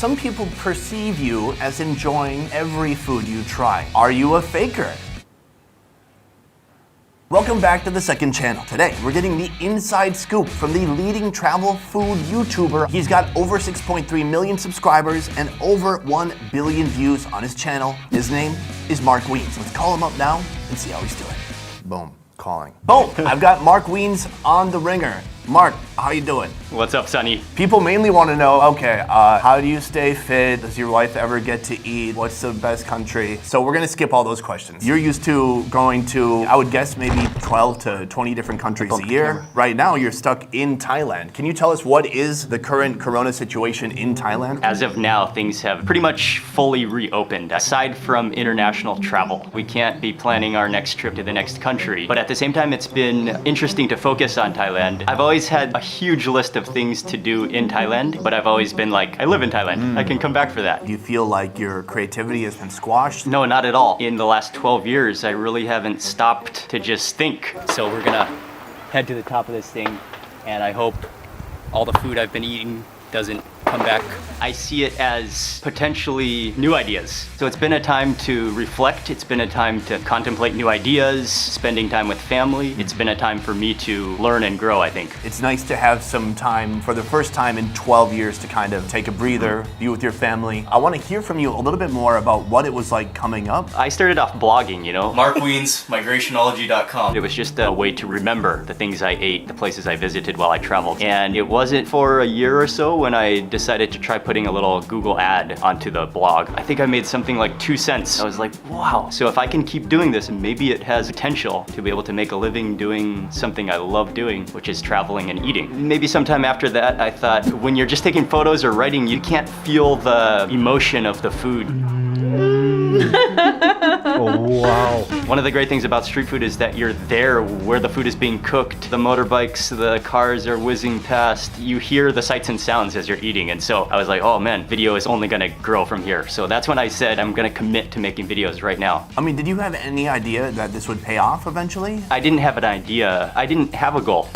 Some people perceive you as enjoying every food you try. Are you a faker? Welcome back to the second channel. Today, we're getting the inside scoop from the leading travel food YouTuber. He's got over 6.3 million subscribers and over 1 billion views on his channel. His name is MarkWiens. Let's call him up now and see how he's doing. Boom, calling. Boom, I've got MarkWiens on the ringer. Mark, how you doing? What's up, Sonny? People mainly want to know, okay, how do you stay fit? Does your wife ever get to eat? What's the best country? So we're gonna skip all those questions. You're used to going to, I would guess, maybe 12 to 20 different countries a year. Right now, you're stuck in Thailand. Can you tell us what is the current corona situation in Thailand? As of now, things have pretty much fully reopened. Aside from international travel, we can't be planning our next trip to the next country. But at the same time, it's been interesting to focus on Thailand. I've always had a huge list of things to do in Thailand, but I've always been like, I live in Thailand. I can come back for that. Do you feel like your creativity has been squashed? No, not at all. In the last 12 years, I really haven't stopped to just think. So we're gonna head to the top of this thing, and I hope all the food I've been eating doesn't come back. I see it as potentially new ideas. So it's been a time to reflect. It's been a time to contemplate new ideas, spending time with family. It's been a time for me to learn and grow, I think. It's nice to have some time for the first time in 12 years to kind of take a breather, be with your family. I want to hear from you a little bit more about what it was like coming up. I started off blogging, you know. MarkWiens, migrationology.com. It was just a way to remember the things I ate, the places I visited while I traveled. And it wasn't for a year or so when I decided to try putting a little Google ad onto the blog. I think I made something like 2 cents. I was like, wow. So if I can keep doing this, maybe it has potential to be able to make a living doing something I love doing, which is traveling and eating. Maybe sometime after that, I thought, when you're just taking photos or writing, you can't feel the emotion of the food. Oh, wow. One of the great things about street food is that you're there where the food is being cooked. The motorbikes, the cars are whizzing past. You hear the sights and sounds as you're eating. And so I was like, oh man, video is only gonna grow from here. So that's when I said I'm gonna commit to making videos right now. I mean, did you have any idea that this would pay off eventually? I didn't have an idea. I didn't have a goal.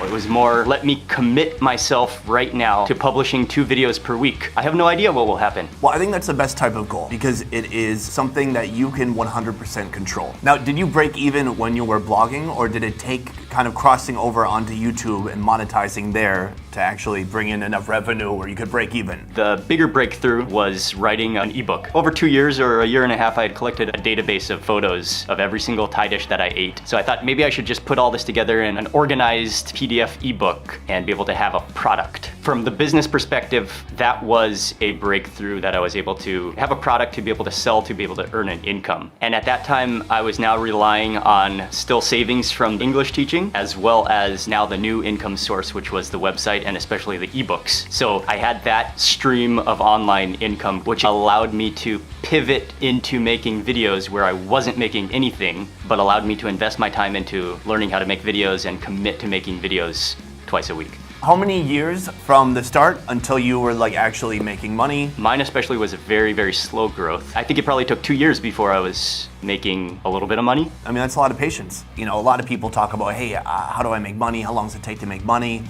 It was more, let me commit myself right now to publishing 2 videos per week. I have no idea what will happen. Well, I think that's the best type of goal because it is something that you can 100% control. Now, did you break even when you were blogging, or did it take kind of crossing over onto YouTube and monetizing there to actually bring in enough revenue where you could break even? The bigger breakthrough was writing an ebook. Over 2 years or a year and a half, I had collected a database of photos of every single Thai dish that I ate. So I thought maybe I should just put all this together in an organized PDF ebook and be able to have a product. From the business perspective, that was a breakthrough that I was able to have a product to be able to sell, to be able to earn an income. And at that time, I was now relying on still savings from English teaching, as well as now the new income source, which was the website and especially the ebooks. So I had that stream of online income, which allowed me to pivot into making videos where I wasn't making anything, but allowed me to invest my time into learning how to make videos and commit to making videos twice a week. How many years from the start until you were like actually making money? Mine especially was a very, very slow growth. I think it probably took 2 years before I was making a little bit of money. I mean, that's a lot of patience. You know, a lot of people talk about, hey, how do I make money? How long does it take to make money?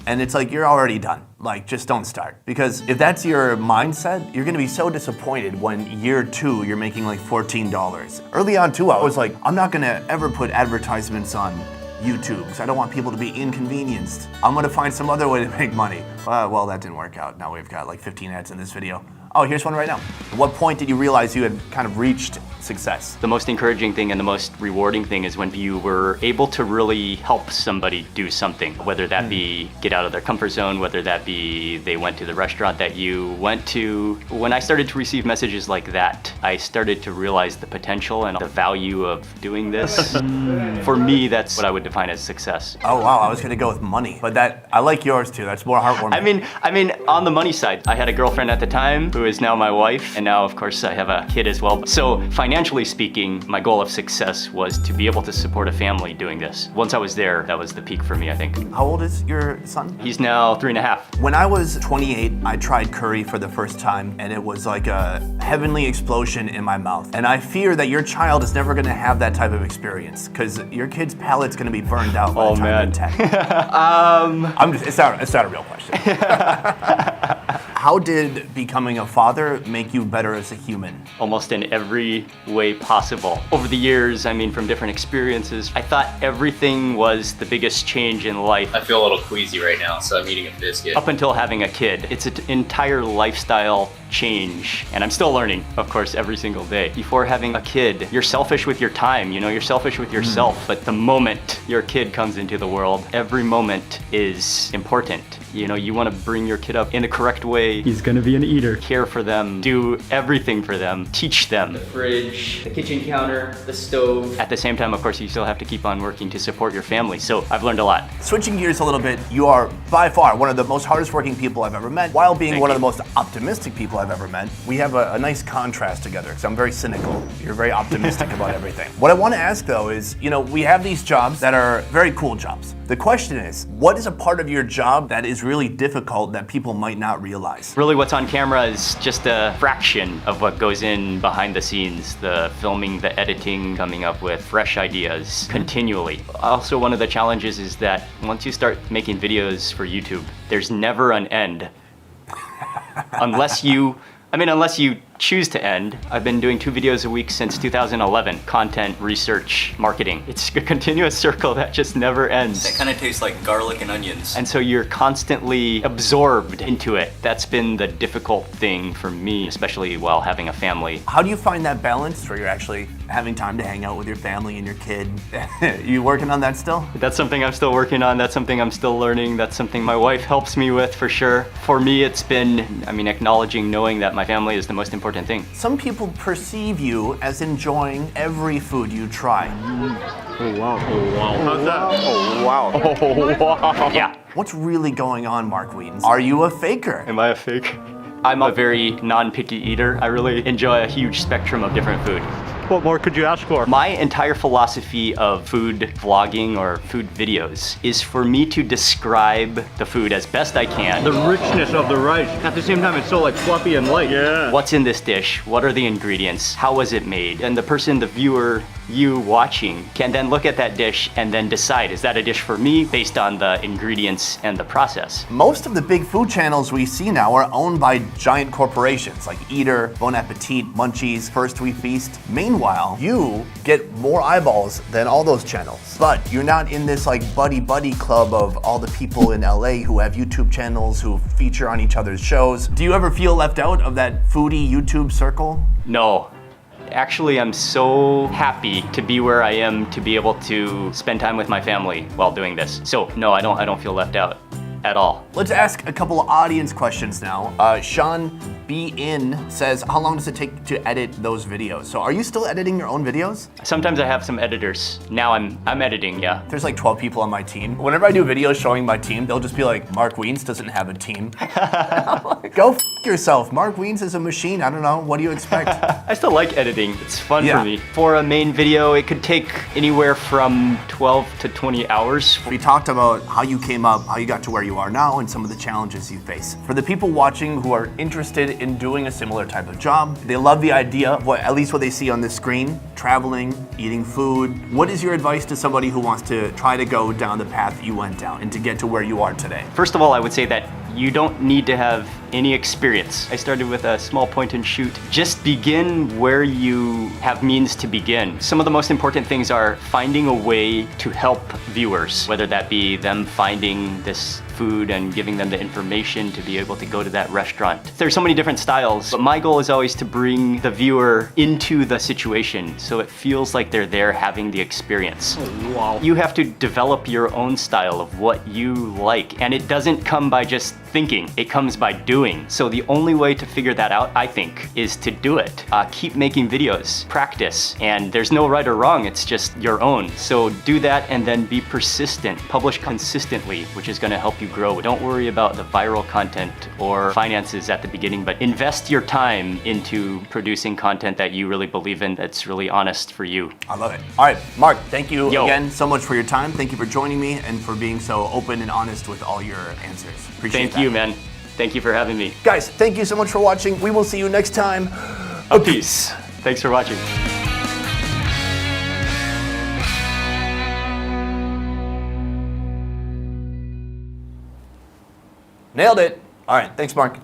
And it's like, you're already done. Like, just don't start. Because if that's your mindset, you're gonna be so disappointed when year 2, you're making like $14. Early on too, I was like, I'm not gonna ever put advertisements on YouTube because I don't want people to be inconvenienced. I'm gonna find some other way to make money. Well, that didn't work out. Now we've got like 15 ads in this video. Oh, here's one right now. At what point did you realize you had kind of reached success? The most encouraging thing and the most rewarding thing is when you were able to really help somebody do something, whether that be get out of their comfort zone, whether that be they went to the restaurant that you went to. When I started to receive messages like that, I started to realize the potential and the value of doing this. For me, that's what I would define as success. Oh wow, I was gonna go with money, but I like yours too. That's more heartwarming. I mean, on the money side, I had a girlfriend at the time who who is now my wife, and now of course I have a kid as well. So financially speaking, my goal of success was to be able to support a family doing this. Once I was there, that was the peak for me, I think. How old is your son? He's now 3.5. When I was 28, I tried curry for the first time, and it was like a heavenly explosion in my mouth. And I fear that your child is never gonna have that type of experience, because your kid's palate's gonna be burned out by the time they're 10. It's not a real question. How did becoming a father make you better as a human? Almost in every way possible. Over the years, I mean, from different experiences, I thought everything was the biggest change in life. I feel a little queasy right now, so I'm eating a biscuit. Up until having a kid. It's an entire lifestyle change, and I'm still learning, of course, every single day. Before having a kid, you're selfish with your time, you're selfish with yourself, but the moment your kid comes into the world, every moment is important. You want to bring your kid up in the correct way. He's gonna be an eater. Care for them, do everything for them, teach them. The fridge, the kitchen counter, the stove. At the same time, of course, you still have to keep on working to support your family, so I've learned a lot. Switching gears a little bit, you are by far one of the most hardest working people I've ever met, while being one of the most optimistic people I've ever met. We have a nice contrast together, because I'm very cynical. You're very optimistic about everything. What I want to ask though is, we have these jobs that are very cool jobs. The question is, what is a part of your job that is really difficult that people might not realize? Really, what's on camera is just a fraction of what goes in behind the scenes, the filming, the editing, coming up with fresh ideas continually. Also, one of the challenges is that once you start making videos for YouTube, there's never an end. Unless you choose to end. I've been doing 2 videos a week since 2011. Content, research, marketing. It's a continuous circle that just never ends. That kind of tastes like garlic and onions. And so you're constantly absorbed into it. That's been the difficult thing for me, especially while having a family. How do you find that balance where you're actually having time to hang out with your family and your kid? You working on that still? That's something I'm still working on. That's something I'm still learning. That's something my wife helps me with for sure. For me, it's been, acknowledging, knowing that my family is the most important thing. Some people perceive you as enjoying every food you try. Oh wow. Oh wow. How's that? Oh wow. Oh wow. Yeah. What's really going on, MarkWiens? Are you a faker? Am I a fake? I'm a very non-picky eater. I really enjoy a huge spectrum of different food. What more could you ask for? My entire philosophy of food vlogging or food videos is for me to describe the food as best I can. The richness of the rice. At the same time, it's so fluffy and light. Yeah. What's in this dish? What are the ingredients? How was it made? And the person, the viewer, you watching, can then look at that dish and then decide, is that a dish for me based on the ingredients and the process? Most of the big food channels we see now are owned by giant corporations like Eater, Bon Appetit, Munchies, First We Feast. Meanwhile, you get more eyeballs than all those channels. But you're not in this buddy club of all the people in LA who have YouTube channels who feature on each other's shows. Do you ever feel left out of that foodie YouTube circle? No. Actually, I'm so happy to be where I am, to be able to spend time with my family while doing this. So no, I don't feel left out at all. Let's ask a couple of audience questions now. Sean B. In says, how long does it take to edit those videos? So are you still editing your own videos? Sometimes I have some editors. Now I'm editing, yeah. There's 12 people on my team. Whenever I do videos showing my team, they'll just be like, MarkWiens doesn't have a team. Go f yourself. MarkWiens is a machine. I don't know. What do you expect? I still like editing. It's fun for me. For a main video, it could take anywhere from 12 to 20 hours. We talked about how you came up, how you got to where you are now, and some of the challenges you face. For the people watching who are interested in doing a similar type of job, they love the idea of at least what they see on the screen, traveling, eating food. What is your advice to somebody who wants to try to go down the path you went down and to get to where you are today? First of all, I would say that you don't need to have any experience. I started with a small point and shoot. Just begin where you have means to begin. Some of the most important things are finding a way to help viewers, whether that be them finding this food and giving them the information to be able to go to that restaurant. There's so many different styles, but my goal is always to bring the viewer into the situation so it feels like they're there having the experience. Oh, wow. You have to develop your own style of what you like, and it doesn't come by just thinking, it comes by doing. So the only way to figure that out, I think, is to do it. Keep making videos, practice, and there's no right or wrong, it's just your own. So do that and then be persistent, publish consistently, which is gonna help you grow. Don't worry about the viral content or finances at the beginning, but invest your time into producing content that you really believe in, that's really honest for you. I love it. All right, Mark, thank you Yo. again so much for your time. Thank you for joining me and for being so open and honest with all your answers. Appreciate Thank that. you, man. Thank you for having me. Guys, thank you so much for watching. We will see you next time. Peace. Thanks for watching. Nailed it. All right, thanks, Mark.